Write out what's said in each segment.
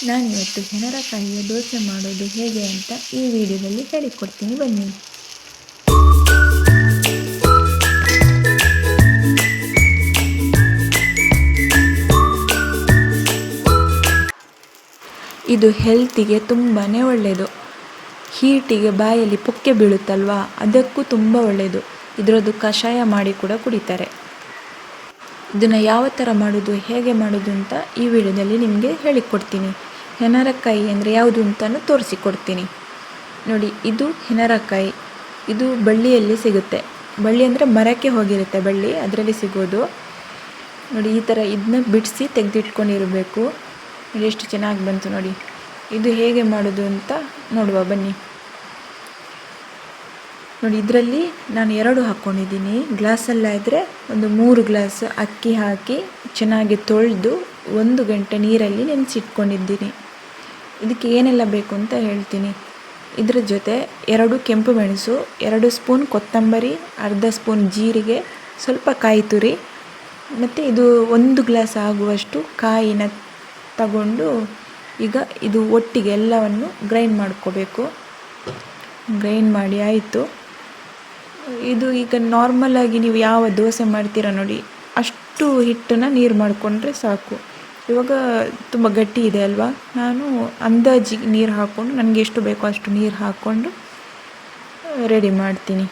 ನಾನಿವತ್ತು ಹೆಣರಕಾಯಿಯ ದೋಸೆ ಮಾಡೋದು ಹೇಗೆ ಅಂತ ಈ ವಿಡಿಯೋದಲ್ಲಿ ಹೇಳಿಕೊಡ್ತೀನಿ ಬನ್ನಿ. ಇದು ಹೆಲ್ತಿಗೆ ತುಂಬಾ ಒಳ್ಳೆಯದು. ಹೀಟಿಗೆ ಬಾಯಲ್ಲಿ ಪೊಕ್ಕೆ ಬೀಳುತ್ತಲ್ವಾ, ಅದಕ್ಕೂ ತುಂಬ ಒಳ್ಳೆಯದು. ಇದರದ್ದು ಕಷಾಯ ಮಾಡಿ ಕೂಡ ಕುಡಿತಾರೆ. ಇದನ್ನು ಯಾವ ಥರ ಮಾಡೋದು, ಹೇಗೆ ಮಾಡೋದು ಅಂತ ಈ ವಿಡಿಯೋದಲ್ಲಿ ನಿಮಗೆ ಹೇಳಿಕೊಡ್ತೀನಿ. ಹೆಣರಕಾಯಿ ಅಂದರೆ ಯಾವುದು ಅಂತಲೂ ತೋರಿಸಿಕೊಡ್ತೀನಿ. ನೋಡಿ, ಇದು ಹೆಣರಕಾಯಿ. ಇದು ಬಳ್ಳಿಯಲ್ಲಿ ಸಿಗುತ್ತೆ. ಬಳ್ಳಿ ಅಂದರೆ ಮರಕ್ಕೆ ಹೋಗಿರುತ್ತೆ ಬಳ್ಳಿ, ಅದರಲ್ಲಿ ಸಿಗೋದು. ನೋಡಿ, ಈ ಥರ ಇದನ್ನ ಬಿಡಿಸಿ ತೆಗೆದಿಟ್ಕೊಂಡಿರಬೇಕು. ನೋಡಿ ಎಷ್ಟು ಚೆನ್ನಾಗಿ ಬಂತು ನೋಡಿ. ಇದು ಹೇಗೆ ಮಾಡೋದು ಅಂತ ನೋಡುವ ಬನ್ನಿ. ನೋಡಿ, ಇದರಲ್ಲಿ ನಾನು 2 ಹಾಕ್ಕೊಂಡಿದ್ದೀನಿ. ಗ್ಲಾಸಲ್ಲಾದರೆ ಒಂದು 3 ಗ್ಲಾಸ್ ಅಕ್ಕಿ ಹಾಕಿ ಚೆನ್ನಾಗಿ ತೊಳೆದು 1 ಗಂಟೆ ನೀರಲ್ಲಿ ನೆನೆಸಿಟ್ಕೊಂಡಿದ್ದೀನಿ. ಇದಕ್ಕೆ ಏನೆಲ್ಲ ಬೇಕು ಅಂತ ಹೇಳ್ತೀನಿ. ಇದರ ಜೊತೆ 2 ಕೆಂಪು ಮೆಣಸು, 2 ಸ್ಪೂನ್ ಕೊತ್ತಂಬರಿ, ಅರ್ಧ ಸ್ಪೂನ್ ಜೀರಿಗೆ, ಸ್ವಲ್ಪ ಕಾಯಿ ತುರಿ, ಮತ್ತು ಇದು 1 ಗ್ಲಾಸ್ ಆಗುವಷ್ಟು ಕಾಯಿನ ತಗೊಂಡು ಈಗ ಇದು ಒಟ್ಟಿಗೆ ಎಲ್ಲವನ್ನು ಗ್ರೈಂಡ್ ಮಾಡ್ಕೋಬೇಕು. ಗ್ರೈಂಡ್ ಮಾಡಿ ಆಯಿತು. ಇದು ಈಗ ನಾರ್ಮಲಾಗಿ ನೀವು ಯಾವ ದೋಸೆ ಮಾಡ್ತೀರ ನೋಡಿ, ಅಷ್ಟು ಹಿಟ್ಟನ್ನು ನೀರು ಮಾಡಿಕೊಂಡ್ರೆ ಸಾಕು. ಇವಾಗ ತುಂಬ ಗಟ್ಟಿ ಇದೆ ಅಲ್ವಾ, ನಾನು ಅಂದಾಜಿಗೆ ನೀರು ಹಾಕ್ಕೊಂಡು ನನಗೆ ಎಷ್ಟು ಬೇಕೋ ಅಷ್ಟು ನೀರು ಹಾಕ್ಕೊಂಡು ರೆಡಿ ಮಾಡ್ತೀನಿ.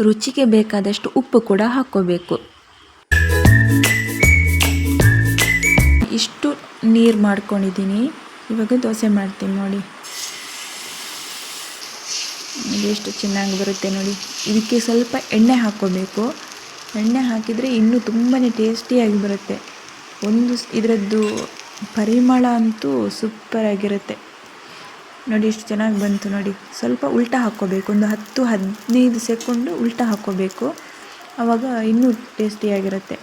ರುಚಿಗೆ ಬೇಕಾದಷ್ಟು ಉಪ್ಪು ಕೂಡ ಹಾಕ್ಕೋಬೇಕು. ಇಷ್ಟು ನೀರು ಮಾಡ್ಕೊಂಡಿದ್ದೀನಿ. ಇವಾಗ ದೋಸೆ ಮಾಡ್ತೀನಿ ನೋಡಿ. ಎಷ್ಟು ಚೆನ್ನಾಗಿ ಬರುತ್ತೆ ನೋಡಿ. ಇದಕ್ಕೆ ಸ್ವಲ್ಪ ಎಣ್ಣೆ ಹಾಕ್ಕೋಬೇಕು. ಎಣ್ಣೆ ಹಾಕಿದರೆ ಇನ್ನೂ ತುಂಬಾ ಟೇಸ್ಟಿಯಾಗಿ ಬರುತ್ತೆ. ಇದರದ್ದು ಪರಿಮಳ ಅಂತೂ ಸೂಪರಾಗಿರುತ್ತೆ. ನೋಡಿ ಎಷ್ಟು ಚೆನ್ನಾಗಿ ಬಂತು ನೋಡಿ. ಸ್ವಲ್ಪ ಉಲ್ಟಾ ಹಾಕ್ಕೋಬೇಕು. ಒಂದು 10-15 ಸೆಕೆಂಡು ಉಲ್ಟಾ ಹಾಕ್ಕೋಬೇಕು. ಆವಾಗ ಇನ್ನೂ ಟೇಸ್ಟಿಯಾಗಿರುತ್ತೆ.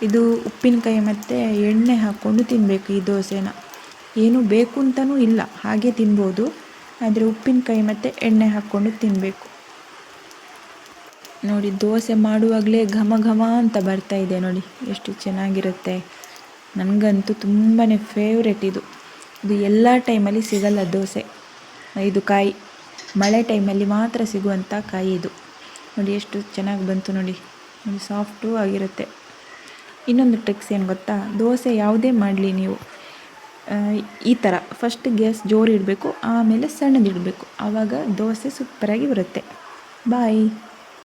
ಇದು ಉಪ್ಪಿನಕಾಯಿ ಮತ್ತು ಎಣ್ಣೆ ಹಾಕ್ಕೊಂಡು ತಿನ್ನಬೇಕು ಈ ದೋಸೆನ. ಏನು ಬೇಕು ಅಂತಲೂ ಇಲ್ಲ, ಹಾಗೆ ತಿನ್ಬೋದು. ಆದರೆ ಉಪ್ಪಿನಕಾಯಿ ಮತ್ತು ಎಣ್ಣೆ ಹಾಕ್ಕೊಂಡು ತಿನ್ನಬೇಕು. ನೋಡಿ, ದೋಸೆ ಮಾಡುವಾಗಲೇ ಘಮ ಘಮ ಅಂತ ಬರ್ತಾ ಇದೆ ನೋಡಿ, ಎಷ್ಟು ಚೆನ್ನಾಗಿರುತ್ತೆ. ನನಗಂತೂ ತುಂಬಾ ಫೇವ್ರೆಟ್ ಇದು. ಎಲ್ಲ ಟೈಮಲ್ಲಿ ಸಿಗಲ್ಲ ದೋಸೆ. ಇದು ಕಾಯಿ ಮಳೆ ಟೈಮಲ್ಲಿ ಮಾತ್ರ ಸಿಗುವಂಥ ಕಾಯಿ ಇದು. ನೋಡಿ ಎಷ್ಟು ಚೆನ್ನಾಗಿ ಬಂತು ನೋಡಿ. ಸಾಫ್ಟು ಆಗಿರುತ್ತೆ. ಇನ್ನೊಂದು ಟ್ರಿಕ್ಸ್ ಏನು ಗೊತ್ತಾ, ದೋಸೆ ಯಾವುದೇ ಮಾಡಲಿ ನೀವು ಈ ಥರ ಫಸ್ಟ್ ಗ್ಯಾಸ್ ಜೋರು ಇಡಬೇಕು, ಆಮೇಲೆ ಸಣ್ಣದಿಡಬೇಕು. ಆವಾಗ ದೋಸೆ ಸೂಪರಾಗಿ ಬರುತ್ತೆ. ಬಾಯ್.